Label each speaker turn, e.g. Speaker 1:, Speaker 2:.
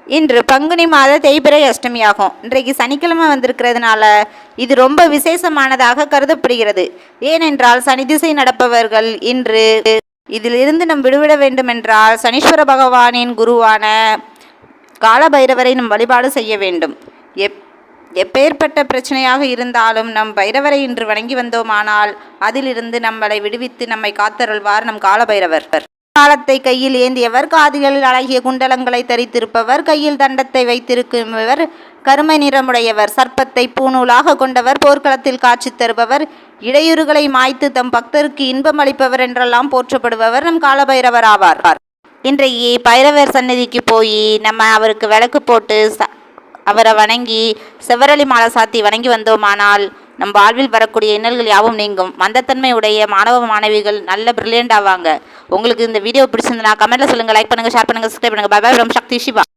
Speaker 1: இன்று பங்குனி மாத தேய்பிறை அஷ்டமியாகும். இன்றைக்கு சனிக்கிழமை வந்திருக்கிறதுனால இது ரொம்ப விசேஷமானதாக கருதப்படுகிறது. ஏனென்றால் சனி திசை நடப்பவர்கள் இன்று இதிலிருந்து நம் விடுவிட வேண்டுமென்றால் சனீஸ்வர பகவானின் குருவான காலபைரவரை நம் வழிபாடு செய்ய வேண்டும். எப்பேற்பட்ட பிரச்சனையாக இருந்தாலும் நம் பைரவரை இன்று வணங்கி வந்தோமானால் அதிலிருந்து நம்மளை விடுவித்து நம்மை காத்தருள்வார் நம் காலபைரவர். காலத்தை கையில் ஏந்தியவர், காதுகளில் அழகிய குண்டலங்களை தரித்திருப்பவர், கையில் தண்டத்தை வைத்திருப்பவர், கருமை நிறமுடையவர், சர்ப்பத்தை பூநூலாக கொண்டவர், போர்க்களத்தில் காட்சி தருபவர், இடையூறுகளை மாய்த்து தம் பக்தருக்கு இன்பம் அளிப்பவர் என்றெல்லாம் போற்றப்படுபவர் நம் காலபைரவர் ஆவார். இன்றைக்கு பைரவர் சன்னதிக்கு போய் நம்ம அவருக்கு விளக்கு போட்டு அவரை வணங்கி செவ்வரளி மாலை சாத்தி வணங்கி வந்தோமானால் நம் வாழ்வில் வரக்கூடிய இன்னல்கள் யாவும் நீங்கும். மந்தத்தன்மை உடைய மாணவ மாணவிகள் நல்ல பிரில்லியண்ட் ஆவாங்க. உங்களுக்கு இந்த வீடியோ பிடிச்சிருந்தா கமெண்ட்ல சொல்லுங்கள், லைக் பண்ணுங்கள், ஷேர் பண்ணுங்கள், சப்ஸ்கிரைப் பண்ணுங்கள். Bye bye from Sakthi Siva.